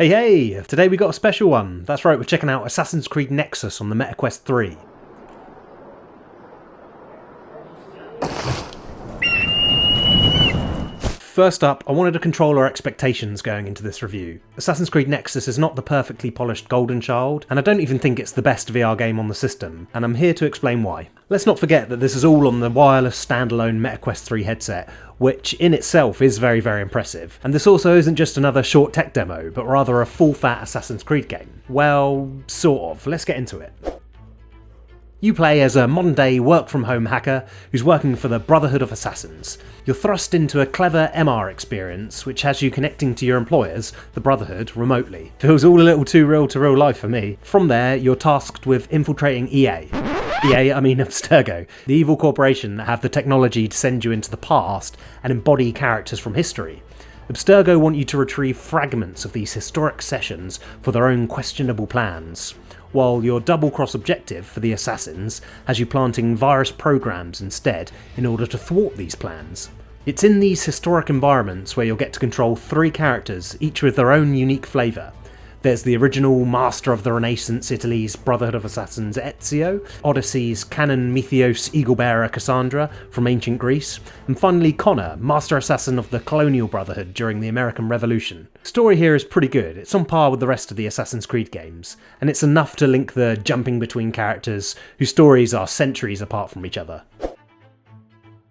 Hey, today we got a special one. That's right, we're checking out Assassin's Creed Nexus on the MetaQuest 3. First up, I wanted to control our expectations going into this review. Assassin's Creed Nexus is not the perfectly polished golden child, and I don't even think it's the best VR game on the system, and I'm here to explain why. Let's not forget that this is all on the wireless standalone MetaQuest 3 headset, which in itself is very, very impressive. And this also isn't just another short tech demo, but rather a full-fat Assassin's Creed game. Well, sort of. Let's get into it. You play as a modern-day work-from-home hacker who's working for the Brotherhood of Assassins. You're thrust into a clever MR experience which has you connecting to your employers, the Brotherhood, remotely. Feels all a little too real to real life for me. From there, you're tasked with infiltrating EA. I mean Abstergo, the evil corporation that have the technology to send you into the past and embody characters from history. Abstergo want you to retrieve fragments of these historic sessions for their own questionable plans, while your double-cross objective for the Assassins has you planting virus programs instead in order to thwart these plans. It's in these historic environments where you'll get to control 3 characters, each with their own unique flavour. There's the original Master of the Renaissance Italy's Brotherhood of Assassins Ezio, Odyssey's Canon Mythios Eaglebearer Cassandra from ancient Greece, and finally Connor, Master Assassin of the Colonial Brotherhood during the American Revolution. Story here is pretty good, it's on par with the rest of the Assassin's Creed games, and it's enough to link the jumping between characters whose stories are centuries apart from each other.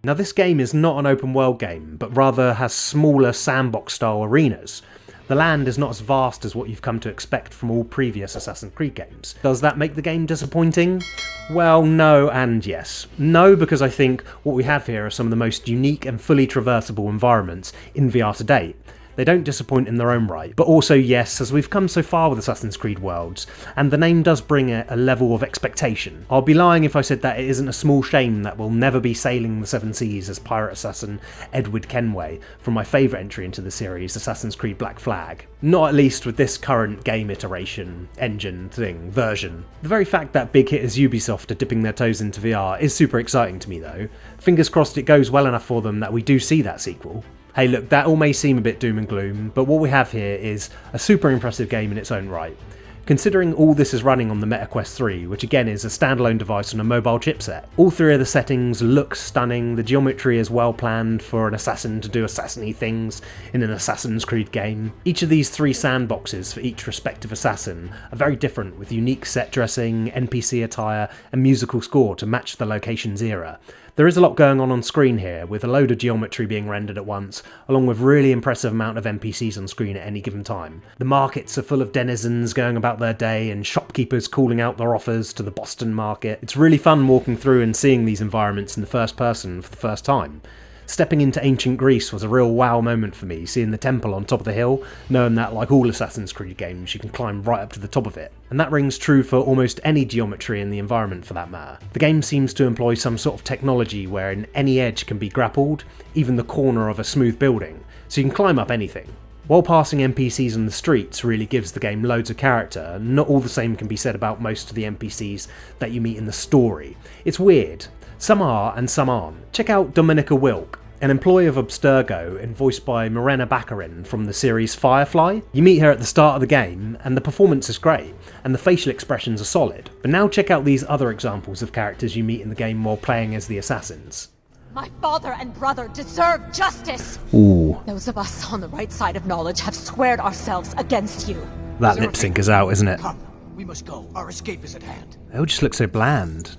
Now this game is not an open world game, but rather has smaller sandbox style arenas. The land is not as vast as what you've come to expect from all previous Assassin's Creed games. Does that make the game disappointing? Well, no and yes. No, because I think what we have here are some of the most unique and fully traversable environments in VR to date. They don't disappoint in their own right, but also yes, as we've come so far with Assassin's Creed Worlds, and the name does bring a level of expectation. I'll be lying if I said that it isn't a small shame that we'll never be sailing the seven seas as pirate assassin Edward Kenway from my favourite entry into the series, Assassin's Creed Black Flag. Not at least with this current game iteration, version. The very fact that big hitters Ubisoft are dipping their toes into VR is super exciting to me though. Fingers crossed it goes well enough for them that we do see that sequel. Hey look, that all may seem a bit doom and gloom, but what we have here is a super impressive game in its own right. Considering all this is running on the MetaQuest 3, which again is a standalone device on a mobile chipset. All 3 of the settings look stunning, the geometry is well planned for an assassin to do assassin-y things in an Assassin's Creed game. Each of these 3 sandboxes for each respective assassin are very different, with unique set dressing, NPC attire and musical score to match the location's era. There is a lot going on screen here, with a load of geometry being rendered at once, along with really impressive amount of NPCs on screen at any given time. The markets are full of denizens going about their day and shopkeepers calling out their offers to the Boston market. It's really fun walking through and seeing these environments in the first person for the first time. Stepping into ancient Greece was a real wow moment for me, seeing the temple on top of the hill, knowing that like all Assassin's Creed games you can climb right up to the top of it. And that rings true for almost any geometry in the environment for that matter. The game seems to employ some sort of technology wherein any edge can be grappled, even the corner of a smooth building, so you can climb up anything. While passing NPCs on the streets really gives the game loads of character, not all the same can be said about most of the NPCs that you meet in the story. It's weird. Some are and some aren't. Check out Dominica Wilk, an employee of Abstergo and voiced by Morena Baccarin from the series Firefly. You meet her at the start of the game and the performance is great and the facial expressions are solid. But now check out these other examples of characters you meet in the game while playing as the assassins. My father and brother deserve justice! Ooh. Those of us on the right side of knowledge have squared ourselves against you. That lip sync is out, isn't it? Come, we must go. Our escape is at hand. They all just look so bland.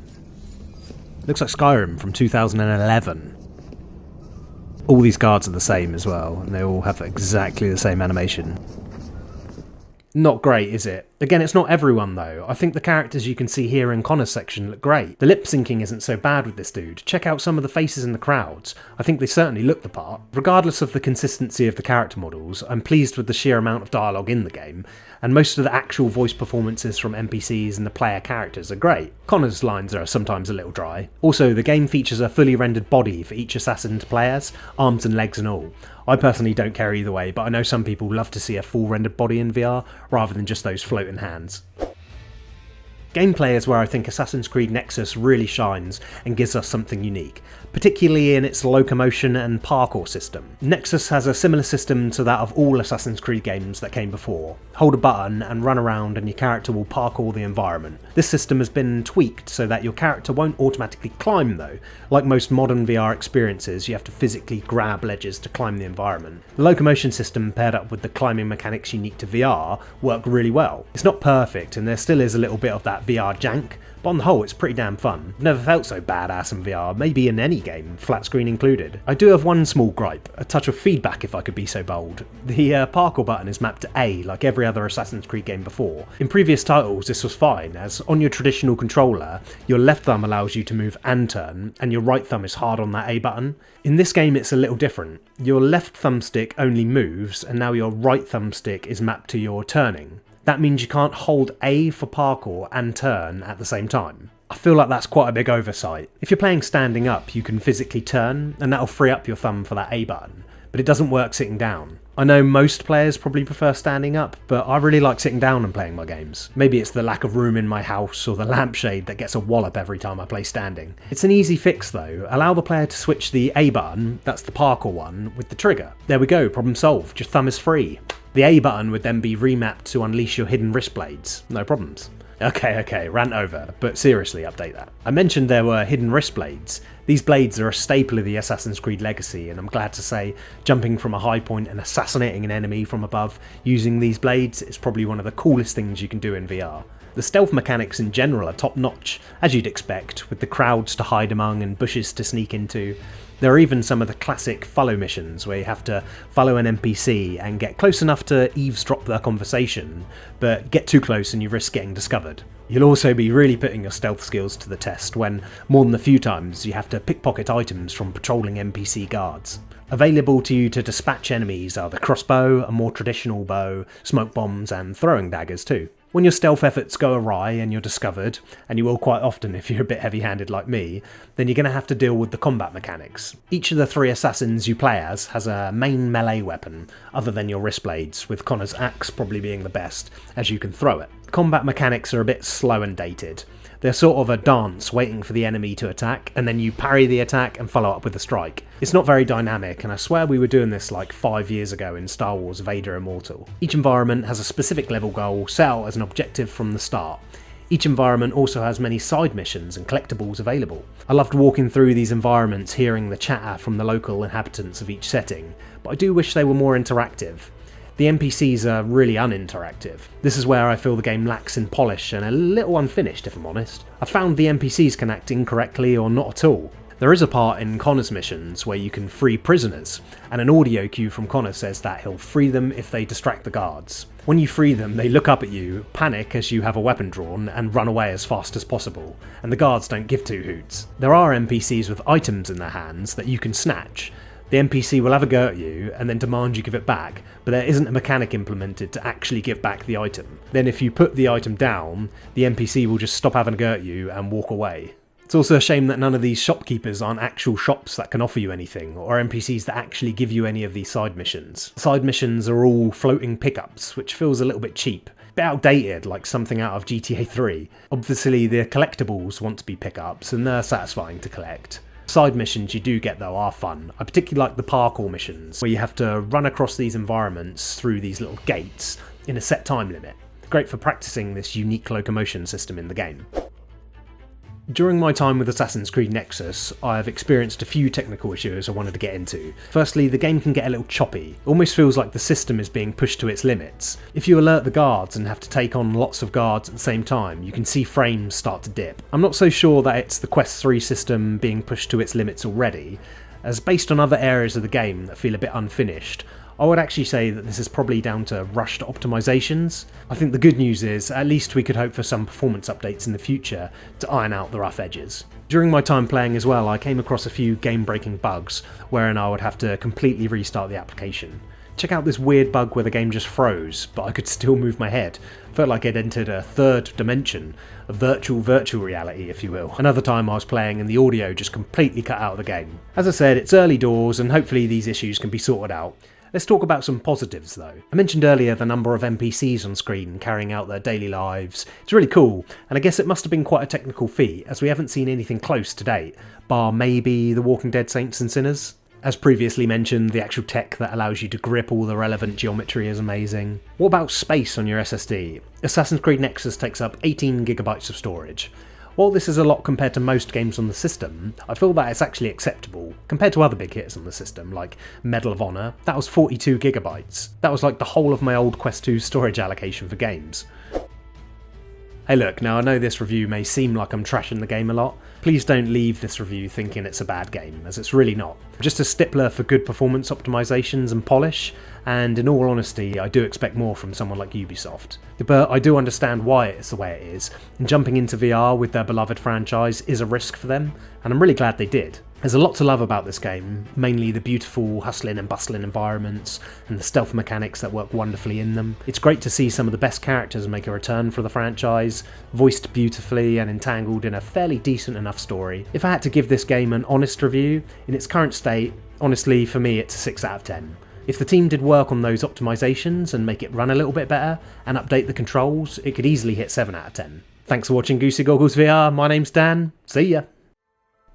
Looks like Skyrim from 2011. All these guards are the same as well, and they all have exactly the same animation. Not great, is it? Again, it's not everyone though. I think the characters you can see here in Connor's section look great. The lip syncing isn't so bad with this dude. Check out some of the faces in the crowds. I think they certainly look the part. Regardless of the consistency of the character models, I'm pleased with the sheer amount of dialogue in the game, and most of the actual voice performances from NPCs and the player characters are great. Connor's lines are sometimes a little dry. Also, the game features a fully rendered body for each assassin to play as, arms and legs and all. I personally don't care either way, but I know some people love to see a full rendered body in VR rather than just those floating hands. Gameplay is where I think Assassin's Creed Nexus really shines and gives us something unique, particularly in its locomotion and parkour system. Nexus has a similar system to that of all Assassin's Creed games that came before. Hold a button and run around and your character will parkour the environment. This system has been tweaked so that your character won't automatically climb though. Like most modern VR experiences, you have to physically grab ledges to climb the environment. The locomotion system paired up with the climbing mechanics unique to VR work really well. It's not perfect and there still is a little bit of that VR jank, but on the whole it's pretty damn fun. I've never felt so badass in VR, maybe in any game, flat screen included. I do have one small gripe, a touch of feedback if I could be so bold. The parkour button is mapped to A like every other Assassin's Creed game before. In previous titles this was fine, as on your traditional controller, your left thumb allows you to move and turn, and your right thumb is hard on that A button. In this game it's a little different. Your left thumbstick only moves, and now your right thumbstick is mapped to your turning. That means you can't hold A for parkour and turn at the same time. I feel like that's quite a big oversight. If you're playing standing up, you can physically turn, and that'll free up your thumb for that A button, but it doesn't work sitting down. I know most players probably prefer standing up, but I really like sitting down and playing my games. Maybe it's the lack of room in my house or the lampshade that gets a wallop every time I play standing. It's an easy fix though. Allow the player to switch the A button, that's the parkour one, with the trigger. There we go, problem solved, your thumb is free. The A button would then be remapped to unleash your hidden wrist blades. No problems. Okay, rant over, but seriously, update that. I mentioned there were hidden wrist blades. These blades are a staple of the Assassin's Creed legacy, and I'm glad to say jumping from a high point and assassinating an enemy from above using these blades is probably one of the coolest things you can do in VR. The stealth mechanics in general are top notch, as you'd expect, with the crowds to hide among and bushes to sneak into. There are even some of the classic follow missions where you have to follow an NPC and get close enough to eavesdrop their conversation, but get too close and you risk getting discovered. You'll also be really putting your stealth skills to the test when, more than a few times, you have to pickpocket items from patrolling NPC guards. Available to you to dispatch enemies are the crossbow, a more traditional bow, smoke bombs and throwing daggers too. When your stealth efforts go awry and you're discovered, and you will quite often if you're a bit heavy-handed like me, then you're going to have to deal with the combat mechanics. Each of the 3 assassins you play as has a main melee weapon, other than your wrist blades, with Connor's axe probably being the best, as you can throw it. Combat mechanics are a bit slow and dated. They're sort of a dance waiting for the enemy to attack, and then you parry the attack and follow up with a strike. It's not very dynamic, and I swear we were doing this like 5 years ago in Star Wars Vader Immortal. Each environment has a specific level goal set out as an objective from the start. Each environment also has many side missions and collectibles available. I loved walking through these environments hearing the chatter from the local inhabitants of each setting, but I do wish they were more interactive. The NPCs are really uninteractive. This is where I feel the game lacks in polish and a little unfinished if I'm honest. I found the NPCs can act incorrectly or not at all. There is a part in Connor's missions where you can free prisoners, and an audio cue from Connor says that he'll free them if they distract the guards. When you free them, they look up at you, panic as you have a weapon drawn, and run away as fast as possible, and the guards don't give two hoots. There are NPCs with items in their hands that you can snatch. The NPC will have a go at you and then demand you give it back, but there isn't a mechanic implemented to actually give back the item. Then if you put the item down, the NPC will just stop having a go at you and walk away. It's also a shame that none of these shopkeepers aren't actual shops that can offer you anything, or NPCs that actually give you any of these side missions. Side missions are all floating pickups, which feels a little bit cheap. A bit outdated, like something out of GTA 3. Obviously the collectibles want to be pickups, and they're satisfying to collect. Side missions you do get though are fun. I particularly like the parkour missions, where you have to run across these environments through these little gates in a set time limit. Great for practicing this unique locomotion system in the game. During my time with Assassin's Creed Nexus, I have experienced a few technical issues I wanted to get into. Firstly, the game can get a little choppy. It almost feels like the system is being pushed to its limits. If you alert the guards and have to take on lots of guards at the same time, you can see frames start to dip. I'm not so sure that it's the Quest 3 system being pushed to its limits already, as based on other areas of the game that feel a bit unfinished, I would actually say that this is probably down to rushed optimizations. I think the good news is, at least we could hope for some performance updates in the future to iron out the rough edges. During my time playing as well, I came across a few game-breaking bugs, wherein I would have to completely restart the application. Check out this weird bug where the game just froze, but I could still move my head. Felt like I'd entered a third dimension, a virtual reality if you will. Another time I was playing and the audio just completely cut out of the game. As I said, it's early doors and hopefully these issues can be sorted out. Let's talk about some positives though. I mentioned earlier the number of NPCs on screen carrying out their daily lives. It's really cool, and I guess it must have been quite a technical feat, as we haven't seen anything close to date, bar maybe The Walking Dead Saints and Sinners. As previously mentioned, the actual tech that allows you to grip all the relevant geometry is amazing. What about space on your SSD? Assassin's Creed Nexus takes up 18GB of storage. While this is a lot compared to most games on the system, I feel that it's actually acceptable. Compared to other big hits on the system, like Medal of Honor, that was 42GB. That was like the whole of my old Quest 2 storage allocation for games. Hey look, now I know this review may seem like I'm trashing the game a lot. Please don't leave this review thinking it's a bad game, as it's really not. I'm just a stickler for good performance optimizations and polish, and in all honesty, I do expect more from someone like Ubisoft. But I do understand why it's the way it is, and jumping into VR with their beloved franchise is a risk for them, and I'm really glad they did. There's a lot to love about this game, mainly the beautiful hustling and bustling environments and the stealth mechanics that work wonderfully in them. It's great to see some of the best characters make a return for the franchise, voiced beautifully and entangled in a fairly decent enough story. If I had to give this game an honest review, in its current state, honestly for me it's a 6 out of 10. If the team did work on those optimizations and make it run a little bit better and update the controls, it could easily hit 7 out of 10. Thanks for watching Goosey Goggles VR, my name's Dan, see ya!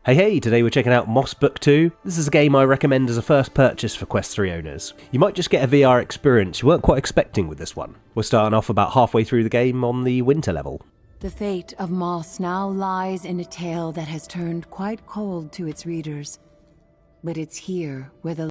Hey, today we're checking out Moss Book 2. This is a game I recommend as a first purchase for Quest 3 owners. You might just get a VR experience you weren't quite expecting with this one. We're starting off about halfway through the game on the winter level. The fate of Moss now lies in a tale that has turned quite cold to its readers. But it's here where the